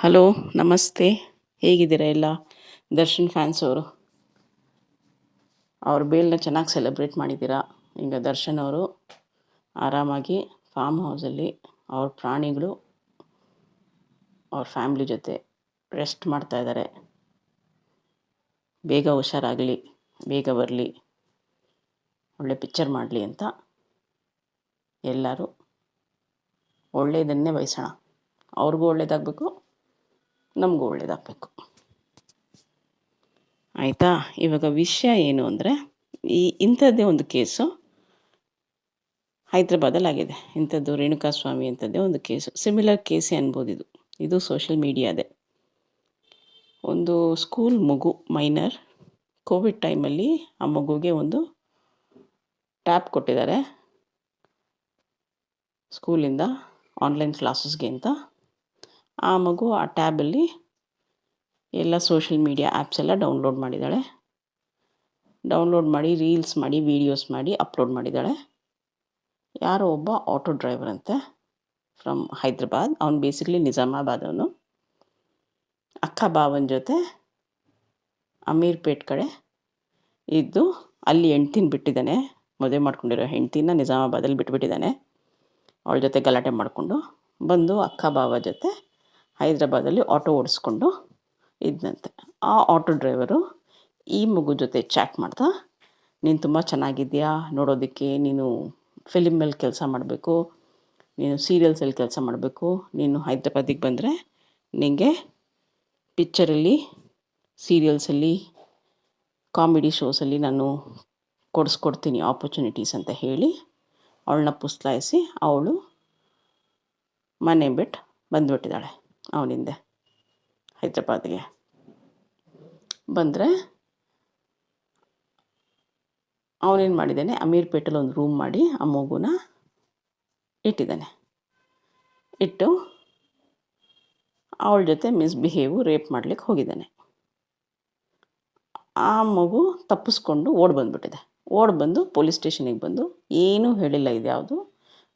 Hello, ನಮಸ್ತೆ. ಹೇಗಿದ್ದೀರಾ ಎಲ್ಲ? ದರ್ಶನ್ ಫ್ಯಾನ್ಸ್ ಅವರು ಅವ್ರ ಬೇಲ್ನ ಚೆನ್ನಾಗಿ ಸೆಲೆಬ್ರೇಟ್ ಮಾಡಿದ್ದೀರಾ. ಈಗ ದರ್ಶನ್ ಅವರು ಆರಾಮಾಗಿ ಫಾರ್ಮ್ ಹೌಸಲ್ಲಿ ಅವ್ರ ಪ್ರಾಣಿಗಳು ಅವ್ರ ಫ್ಯಾಮ್ಲಿ ಜೊತೆ ರೆಸ್ಟ್ ಮಾಡ್ತಾ ಇದ್ದಾರೆ. ಬೇಗ ಹುಷಾರಾಗಲಿ, ಬೇಗ ಬರಲಿ, ಒಳ್ಳೆ ಪಿಕ್ಚರ್ ಮಾಡಲಿ ಅಂತ ಎಲ್ಲರೂ ಒಳ್ಳೆಯದನ್ನೇ ಬಯಸೋಣ. ಅವ್ರಿಗೂ ಒಳ್ಳೇದಾಗಬೇಕು, ನಮಗೂ ಒಳ್ಳೇದಾಗಬೇಕು. ಆಯಿತಾ? ಇವಾಗ ವಿಷಯ ಏನು ಅಂದರೆ, ಇಂಥದ್ದೇ ಒಂದು ಕೇಸು ಹೈದ್ರಾಬಾದಲ್ಲಾಗಿದೆ. ಇಂಥದ್ದು ರೇಣುಕಾಸ್ವಾಮಿ ಅಂಥದ್ದೇ ಒಂದು ಕೇಸು, ಸಿಮಿಲರ್ ಕೇಸೇ ಅನ್ಬೋದು. ಇದು ಸೋಷಿಯಲ್ ಮೀಡಿಯಾದೇ. ಒಂದು ಸ್ಕೂಲ್ ಮಗು, ಮೈನರ್, ಕೋವಿಡ್ ಟೈಮಲ್ಲಿ ಆ ಮಗುಗೆ ಒಂದು ಟ್ಯಾಬ್ ಕೊಟ್ಟಿದ್ದಾರೆ ಸ್ಕೂಲಿಂದ ಆನ್ಲೈನ್ ಕ್ಲಾಸಸ್ಗೆ ಅಂತ. ಆ ಮಗು ಆ ಟ್ಯಾಬಲ್ಲಿ ಎಲ್ಲ ಸೋಷಿಯಲ್ ಮೀಡಿಯಾ ಆ್ಯಪ್ಸ್ ಎಲ್ಲ ಡೌನ್ಲೋಡ್ ಮಾಡಿದ್ದಾಳೆ. ಡೌನ್ಲೋಡ್ ಮಾಡಿ ರೀಲ್ಸ್ ಮಾಡಿ ವೀಡಿಯೋಸ್ ಮಾಡಿ ಅಪ್ಲೋಡ್ ಮಾಡಿದ್ದಾಳೆ. ಯಾರೋ ಒಬ್ಬ ಆಟೋ ಡ್ರೈವರ್ ಅಂತೆ, ಫ್ರಮ್ ಹೈದ್ರಾಬಾದ್. ಅವನು ಬೇಸಿಕ್ಲಿ ನಿಜಾಮಾಬಾದ್. ಅವನು ಅಕ್ಕ ಬಾವನ ಜೊತೆ ಅಮೀರ್ಪೇಟ್ ಕಡೆ ಇದ್ದು ಅಲ್ಲಿ ಹೆಂಡ್ತಿನ ಬಿಟ್ಟಿದ್ದಾನೆ. ಮದುವೆ ಮಾಡ್ಕೊಂಡಿರೋ ಹೆಂಡ್ತಿನ ನಿಜಾಮಾಬಾದಲ್ಲಿ ಬಿಟ್ಬಿಟ್ಟಿದ್ದಾನೆ. ಅವಳ ಜೊತೆ ಗಲಾಟೆ ಮಾಡಿಕೊಂಡು ಬಂದು ಅಕ್ಕ ಬಾವ ಜೊತೆ ಹೈದ್ರಾಬಾದಲ್ಲಿ ಆಟೋ ಓಡಿಸ್ಕೊಂಡು ಇದ್ದಂತೆ. ಆ ಆಟೋ ಡ್ರೈವರು ಈ ಮಗು ಜೊತೆ ಚಾಟ್ ಮಾಡ್ತಾ, ನೀನು ತುಂಬ ಚೆನ್ನಾಗಿದ್ಯಾ ನೋಡೋದಕ್ಕೆ, ನೀನು ಫಿಲಿಮಲ್ಲಿ ಕೆಲಸ ಮಾಡಬೇಕು, ನೀನು ಸೀರಿಯಲ್ಸಲ್ಲಿ ಕೆಲಸ ಮಾಡಬೇಕು, ನೀನು ಹೈದ್ರಾಬಾದಿಗೆ ಬಂದರೆ ನಿನಗೆ ಪಿಕ್ಚರಲ್ಲಿ, ಸೀರಿಯಲ್ಸಲ್ಲಿ, ಕಾಮಿಡಿ ಶೋಸಲ್ಲಿ ನಾನು ಕೊಡಿಸ್ಕೊಡ್ತೀನಿ ಆಪರ್ಚುನಿಟೀಸ್ ಅಂತ ಹೇಳಿ ಅವಳನ್ನ ಪುಸ್ಲಾಯಿಸಿ ಅವಳು ಮನೆ ಬಿಟ್ಟು ಬಂದುಬಿಟ್ಟಿದ್ದಾಳೆ. ಅವನಿಂದೆ ಹೈದ್ರಾಬಾದ್ಗೆ ಬಂದರೆ ಅವನೇನು ಮಾಡಿದ್ದಾನೆ, ಅಮೀರ್ಪೇಟಲ್ಲಿ ಒಂದು ರೂಮ್ ಮಾಡಿ ಆ ಮಗುನ ಇಟ್ಟಿದ್ದಾನೆ. ಇಟ್ಟು ಅವಳ ಜೊತೆ ರೇಪ್ ಮಾಡ್ಲಿಕ್ಕೆ ಹೋಗಿದ್ದಾನೆ. ಆ ಮಗು ತಪ್ಪಿಸ್ಕೊಂಡು ಬಂದು ಪೊಲೀಸ್ ಸ್ಟೇಷನಿಗೆ ಬಂದು ಏನೂ ಹೇಳಿಲ್ಲ, ಇದ್ಯಾವುದು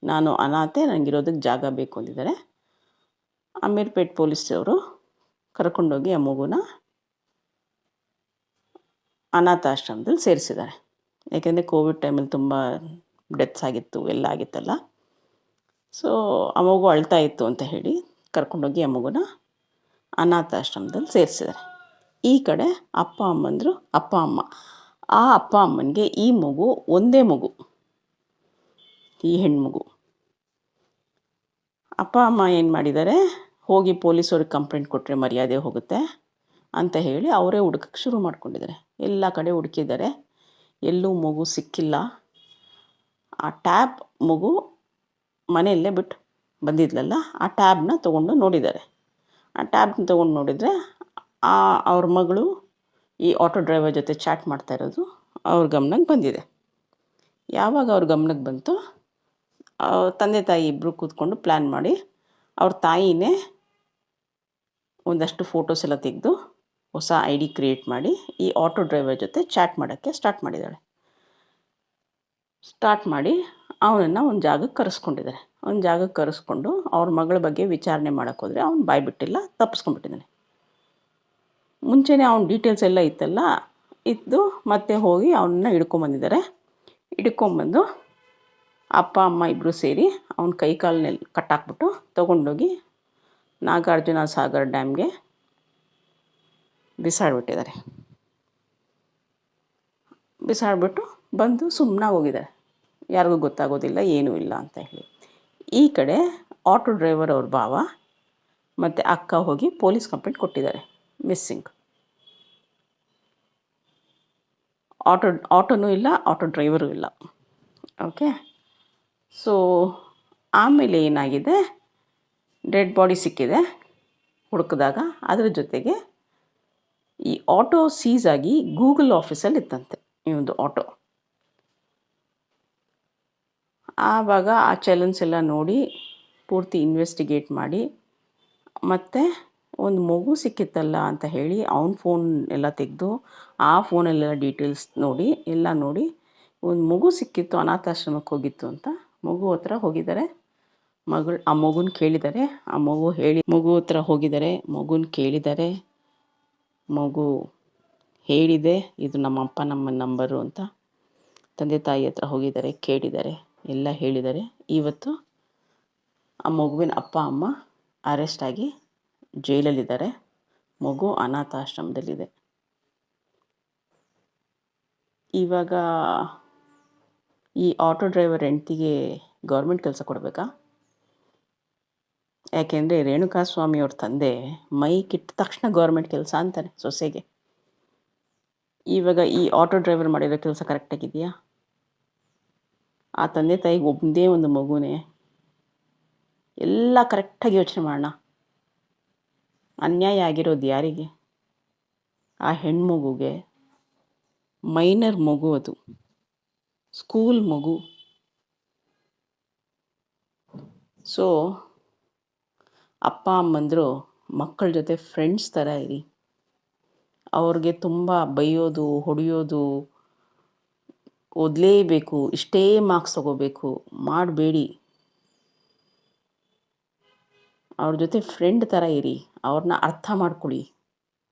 ನಾನು ಅನಾಥೆ, ನನಗಿರೋದಕ್ಕೆ ಜಾಗ ಬೇಕು ಅಂದಿದ್ದಾರೆ. ಅಮೀರ್ಪೇಟ್ ಪೊಲೀಸವರು ಕರ್ಕೊಂಡೋಗಿ ಆ ಮಗುನ ಅನಾಥಾಶ್ರಮದಲ್ಲಿ ಸೇರಿಸಿದ್ದಾರೆ. ಯಾಕೆಂದರೆ ಕೋವಿಡ್ ಟೈಮಲ್ಲಿ ತುಂಬ ಡೆತ್ಸ್ ಆಗಿತ್ತು, ಎಲ್ಲ ಆಗಿತ್ತಲ್ಲ. ಸೊ ಆ ಮಗು ಅಳ್ತಾ ಇತ್ತು ಅಂತ ಹೇಳಿ ಕರ್ಕೊಂಡೋಗಿ ಆ ಮಗುನ ಅನಾಥಾಶ್ರಮದಲ್ಲಿ ಸೇರಿಸಿದ್ದಾರೆ. ಈ ಕಡೆ ಅಪ್ಪ ಅಮ್ಮ, ಆ ಅಪ್ಪ ಅಮ್ಮನಿಗೆ ಈ ಮಗು ಒಂದೇ ಮಗು, ಈ ಹೆಣ್ಮಗು. ಅಪ್ಪ ಅಮ್ಮ ಏನು ಮಾಡಿದ್ದಾರೆ, ಹೋಗಿ ಪೊಲೀಸವ್ರಿಗೆ ಕಂಪ್ಲೇಂಟ್ ಕೊಟ್ಟರೆ ಮರ್ಯಾದೆ ಹೋಗುತ್ತೆ ಅಂತ ಹೇಳಿ ಅವರೇ ಹುಡುಕಕ್ಕೆ ಶುರು ಮಾಡ್ಕೊಂಡಿದ್ದಾರೆ. ಎಲ್ಲ ಕಡೆ ಹುಡುಕಿದ್ದಾರೆ, ಎಲ್ಲೂ ಮಗು ಸಿಕ್ಕಿಲ್ಲ. ಆ ಟ್ಯಾಬ್ ಮಗು ಮನೆಯಲ್ಲೇ ಬಿಟ್ಟು ಬಂದಿದ್ಲಲ್ಲ, ಆ ಟ್ಯಾಬ್ನ ತೊಗೊಂಡು ನೋಡಿದ್ದಾರೆ. ಆ ಟ್ಯಾಬ್ನ ತೊಗೊಂಡು ನೋಡಿದರೆ ಅವ್ರ ಮಗಳು ಈ ಆಟೋ ಡ್ರೈವರ್ ಜೊತೆ ಚಾಟ್ ಮಾಡ್ತಾ ಇರೋದು ಅವ್ರ ಗಮನಕ್ಕೆ ಬಂದಿದೆ. ಯಾವಾಗ ಅವ್ರ ಗಮನಕ್ಕೆ ಬಂತು, ತಂದೆ ತಾಯಿ ಇಬ್ಬರು ಕೂತ್ಕೊಂಡು ಪ್ಲ್ಯಾನ್ ಮಾಡಿ ಅವ್ರ ತಾಯಿನೇ ಒಂದಷ್ಟು ಫೋಟೋಸ್ ಎಲ್ಲ ತೆಗೆದು ಹೊಸ ID ಕ್ರಿಯೇಟ್ ಮಾಡಿ ಈ ಆಟೋ ಡ್ರೈವರ್ ಜೊತೆ ಚಾಟ್ ಮಾಡೋಕ್ಕೆ ಸ್ಟಾರ್ಟ್ ಮಾಡಿದ್ದಾಳೆ. ಸ್ಟಾರ್ಟ್ ಮಾಡಿ ಅವನನ್ನು ಒಂದು ಜಾಗಕ್ಕೆ ಕರೆಸ್ಕೊಂಡಿದ್ದಾರೆ. ಒಂದು ಜಾಗಕ್ಕೆ ಕರೆಸ್ಕೊಂಡು ಅವ್ರ ಮಗಳ ಬಗ್ಗೆ ವಿಚಾರಣೆ ಮಾಡೋಕ್ಕೆ ಹೋದರೆ ಅವ್ನು ಬಾಯಿ ಬಿಟ್ಟಿಲ್ಲ, ತಪ್ಪಿಸ್ಕೊಂಡ್ಬಿಟ್ಟಿದ್ದಾನೆ. ಮುಂಚೆನೇ ಅವ್ನ ಡೀಟೇಲ್ಸ್ ಎಲ್ಲ ಇದ್ದು ಮತ್ತೆ ಹೋಗಿ ಅವನನ್ನ ಹಿಡ್ಕೊಂಬಂದಿದ್ದಾರೆ. ಹಿಡ್ಕೊಂಬಂದು ಅಪ್ಪ ಅಮ್ಮ ಇಬ್ಬರು ಸೇರಿ ಅವನ ಕೈ ಕಾಲನ್ನೆಲ್ಲ ಕಟ್ಟಾಕ್ಬಿಟ್ಟು ತೊಗೊಂಡೋಗಿ ನಾಗಾರ್ಜುನ ಸಾಗರ್ ಡ್ಯಾಮ್ಗೆ ಬಿಸಾಡಿಬಿಟ್ಟಿದ್ದಾರೆ. ಬಿಸಾಡಿಬಿಟ್ಟು ಬಂದು ಸುಮ್ಮನಾಗಿ ಹೋಗಿದ್ದಾರೆ, ಯಾರಿಗೂ ಗೊತ್ತಾಗೋದಿಲ್ಲ, ಏನೂ ಇಲ್ಲ ಅಂತ ಹೇಳಿ. ಈ ಕಡೆ ಆಟೋ ಡ್ರೈವರ್ ಅವ್ರ ಭಾವ ಮತ್ತು ಅಕ್ಕ ಹೋಗಿ ಪೊಲೀಸ್ ಕಂಪ್ಲೇಂಟ್ ಕೊಟ್ಟಿದ್ದಾರೆ, ಮಿಸ್ಸಿಂಗ್. ಆಟೋನೂ ಇಲ್ಲ, ಆಟೋ ಡ್ರೈವರು ಇಲ್ಲ. ಓಕೆ. ಸೊ ಆಮೇಲೆ ಏನಾಗಿದೆ, ಡೆಡ್ ಬಾಡಿ ಸಿಕ್ಕಿದೆ ಹುಡುಕಿದಾಗ. ಅದರ ಜೊತೆಗೆ ಈ ಆಟೋ ಸೀಸ್ ಆಗಿ ಗೂಗಲ್ ಆಫೀಸಲ್ಲಿ ಇತ್ತಂತೆ ಈ ಒಂದು ಆಟೋ. ಆವಾಗ ಆ ಚಲನ್ಸ್ ಎಲ್ಲ ನೋಡಿ ಪೂರ್ತಿ ಇನ್ವೆಸ್ಟಿಗೇಟ್ ಮಾಡಿ, ಮತ್ತು ಒಂದು ಮಗು ಸಿಕ್ಕಿತ್ತಲ್ಲ ಅಂತ ಹೇಳಿ ಅವನ ಫೋನ್ ಎಲ್ಲ ತೆಗೆದು ಆ ಫೋನಲ್ಲೆಲ್ಲ ಡೀಟೇಲ್ಸ್ ನೋಡಿ ಒಂದು ಮಗು ಸಿಕ್ಕಿತ್ತು, ಅನಾಥಾಶ್ರಮಕ್ಕೆ ಹೋಗಿತ್ತು ಅಂತ ಮಗು ಹತ್ರ ಹೋಗಿದ್ದಾರೆ. ಆ ಮಗುನ ಕೇಳಿದ್ದಾರೆ. ಆ ಮಗು ಹತ್ರ ಹೋಗಿದ್ದಾರೆ, ಮಗುನ ಕೇಳಿದ್ದಾರೆ. ಮಗು ಹೇಳಿದೆ, ಇದು ನಮ್ಮ ಅಪ್ಪ ನಮ್ಮ ನಂಬರು ಅಂತ. ತಂದೆ ತಾಯಿ ಹತ್ರ ಹೋಗಿದ್ದಾರೆ, ಕೇಳಿದ್ದಾರೆ, ಎಲ್ಲ ಹೇಳಿದ್ದಾರೆ. ಇವತ್ತು ಆ ಮಗುವಿನ ಅಪ್ಪ ಅಮ್ಮ ಅರೆಸ್ಟ್ ಆಗಿ ಜೈಲಲ್ಲಿದ್ದಾರೆ. ಮಗು ಅನಾಥಾಶ್ರಮದಲ್ಲಿದೆ. ಇವಾಗ ಈ ಆಟೋ ಡ್ರೈವರ್ ಹೆಂಡ್ತಿಗೆ ಗೌರ್ಮೆಂಟ್ ಕೆಲಸ ಕೊಡಬೇಕಾ? ಯಾಕೆಂದರೆ ರೇಣುಕಾಸ್ವಾಮಿ ಅವ್ರ ತಂದೆ ಮೈಕಿಟ್ಟ ತಕ್ಷಣ ಗೌರ್ಮೆಂಟ್ ಕೆಲಸ ಅಂತಾನೆ ಸೊಸೆಗೆ. ಇವಾಗ ಈ ಆಟೋ ಡ್ರೈವರ್ ಮಾಡಿರೋ ಕೆಲಸ ಕರೆಕ್ಟಾಗಿದೆಯಾ? ಆ ತಂದೆ ತಾಯಿಗೆ ಒಂದೇ ಒಂದು ಮಗುನೇ. ಎಲ್ಲ ಕರೆಕ್ಟಾಗಿ ಯೋಚನೆ ಮಾಡೋಣ. ಅನ್ಯಾಯ ಆಗಿರೋದು ಯಾರಿಗೆ? ಆ ಹೆಣ್ಮಗುಗೆ. ಮೈನರ್ ಮಗು, ಅದು ಸ್ಕೂಲ್ ಮಗು. ಸೊ ಅಪ್ಪ ಅಮ್ಮಂದರು ಮಕ್ಕಳ ಜೊತೆ ಫ್ರೆಂಡ್ಸ್ ಥರ ಇರಿ. ಅವ್ರಿಗೆ ತುಂಬ ಬೈಯೋದು, ಹೊಡೆಯೋದು, ಓದಲೇಬೇಕು, ಇಷ್ಟೇ ಮಾರ್ಕ್ಸ್ ತಗೋಬೇಕು ಮಾಡಬೇಡಿ. ಅವ್ರ ಜೊತೆ ಫ್ರೆಂಡ್ ಥರ ಇರಿ. ಅವ್ರನ್ನ ಅರ್ಥ ಮಾಡ್ಕೊಳ್ಳಿ.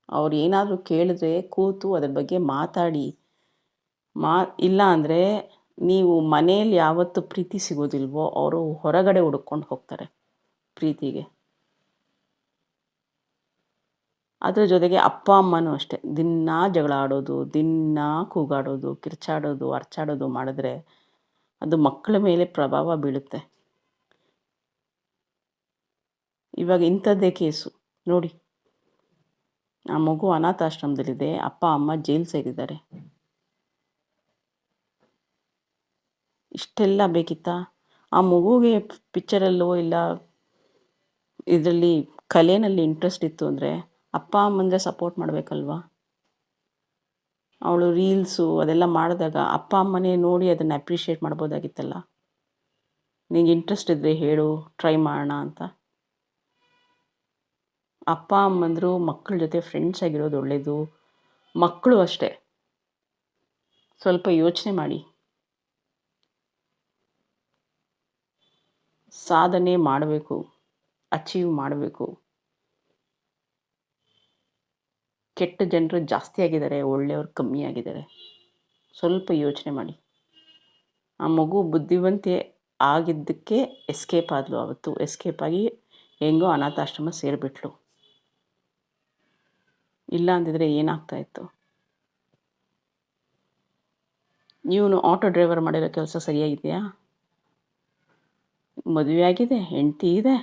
ಅವ್ರು ಏನಾದರೂ ಕೇಳಿದ್ರೆ ಕೂತು ಅದ್ರ ಬಗ್ಗೆ ಮಾತಾಡಿ. ಇಲ್ಲ ಅಂದರೆ ನೀವು ಮನೇಲಿ ಯಾವತ್ತು ಪ್ರೀತಿ ಸಿಗೋದಿಲ್ವೋ ಅವರು ಹೊರಗಡೆ ಹುಡುಕೊಂಡು ಹೋಗ್ತಾರೆ ಪ್ರೀತಿಗೆ. ಅದ್ರ ಜೊತೆಗೆ ಅಪ್ಪ ಅಮ್ಮನೂ ಅಷ್ಟೇ. ದಿನ ಜಗಳ ಆಡೋದು, ದಿನ ಕೂಗಾಡೋದು, ಕಿರ್ಚಾಡೋದು, ಅರ್ಚಾಡೋದು ಮಾಡಿದ್ರೆ ಅದು ಮಕ್ಕಳ ಮೇಲೆ ಪ್ರಭಾವ ಬೀಳುತ್ತೆ. ಇವಾಗ ಇಂಥದ್ದೇ ಕೇಸು ನೋಡಿ. ಆ ಮಗು ಅನಾಥಾಶ್ರಮದಲ್ಲಿದೆ, ಅಪ್ಪ ಅಮ್ಮ ಜೈಲು ಸೇರಿದ್ದಾರೆ. ಇಷ್ಟೆಲ್ಲ ಬೇಕಿತ್ತಾ? ಆ ಮಗುಗೆ ಪಿಕ್ಚರಲ್ಲೋ ಇಲ್ಲ ಇದರಲ್ಲಿ ಕಲೆಯಲ್ಲಿ ಇಂಟ್ರೆಸ್ಟ್ ಇತ್ತು ಅಂದರೆ ಅಪ್ಪ ಅಮ್ಮಂದರೆ ಸಪೋರ್ಟ್ ಮಾಡಬೇಕಲ್ವಾ? ಅವಳು ರೀಲ್ಸು ಅದೆಲ್ಲ ಮಾಡಿದಾಗ ಅಪ್ಪ ಅಮ್ಮನೇ ನೋಡಿ ಅದನ್ನು ಅಪ್ರಿಷಿಯೇಟ್ ಮಾಡ್ಬೋದಾಗಿತ್ತಲ್ಲ. ನಿಂಗೆ ಇಂಟ್ರೆಸ್ಟ್ ಇದ್ದರೆ ಹೇಳು, ಟ್ರೈ ಮಾಡೋಣ ಅಂತ. ಅಪ್ಪ ಅಮ್ಮಂದರು ಮಕ್ಕಳ ಜೊತೆ ಫ್ರೆಂಡ್ಸ್ ಆಗಿರೋದು ಒಳ್ಳೆಯದು. ಮಕ್ಕಳು ಅಷ್ಟೇ, ಸ್ವಲ್ಪ ಯೋಚನೆ ಮಾಡಿ. ಸಾಧನೆ ಮಾಡಬೇಕು, ಅಚೀವ್ ಮಾಡಬೇಕು. ಕೆಟ್ಟ ಜನರು ಜಾಸ್ತಿ ಆಗಿದ್ದಾರೆ, ಒಳ್ಳೆಯವರು ಕಮ್ಮಿ ಆಗಿದ್ದಾರೆ. ಸ್ವಲ್ಪ ಯೋಚನೆ ಮಾಡಿ. ಆ ಮಗು ಬುದ್ಧಿವಂತೆ ಆಗಿದ್ದಕ್ಕೆ ಎಸ್ಕೇಪ್ ಆದಳು. ಆವತ್ತು ಎಸ್ಕೇಪ್ ಆಗಿ ಹೆಂಗೋ ಅನಾಥಾಶ್ರಮ ಸೇರಿಬಿಟ್ಲು. ಇಲ್ಲ ಅಂದಿದ್ರೆ ಏನಾಗ್ತಾಯಿತ್ತು? ಇವನು ಆಟೋ ಡ್ರೈವರ್ ಮಾಡಿರೋ ಕೆಲಸ ಸರಿಯಾಗಿದೆಯಾ? ಮದುವೆ ಆಗಿದೆ, ಹೆಂಡತಿ ಇದೆ,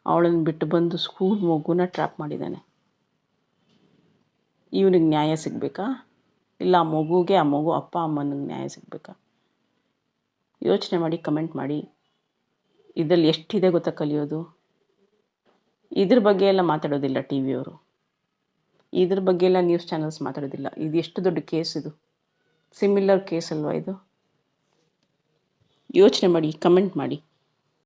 ಅವಳನ್ನು ಬಿಟ್ಟು ಬಂದು ಸ್ಕೂಲ್ ಮಗುನ ಟ್ರ್ಯಾಪ್ ಮಾಡಿದ್ದಾನೆ. ಇವನಿಗೆ ನ್ಯಾಯ ಸಿಗಬೇಕಾ? ಇಲ್ಲ ಆ ಮಗುಗೆ ಆ ಮಗು ಅಪ್ಪ ಅಮ್ಮನಿಗೆ ನ್ಯಾಯ ಸಿಗಬೇಕಾ? ಯೋಚನೆ ಮಾಡಿ, ಕಮೆಂಟ್ ಮಾಡಿ. ಇದರಲ್ಲಿ ಎಷ್ಟಿದೆ ಗೊತ್ತಾ ಕಲಿಯೋದು? ಇದ್ರ ಬಗ್ಗೆ ಎಲ್ಲ ಮಾತಾಡೋದಿಲ್ಲ ಟಿ ವಿಯವರು, ಇದ್ರ ಬಗ್ಗೆ ಎಲ್ಲ ನ್ಯೂಸ್ ಚಾನಲ್ಸ್ ಮಾತಾಡೋದಿಲ್ಲ. ಇದು ಎಷ್ಟು ದೊಡ್ಡ ಕೇಸ್, ಇದು ಸಿಮಿಲರ್ ಕೇಸ್ ಅಲ್ವಾ ಇದು? ಯೋಚನೆ ಮಾಡಿ, ಕಮೆಂಟ್ ಮಾಡಿ.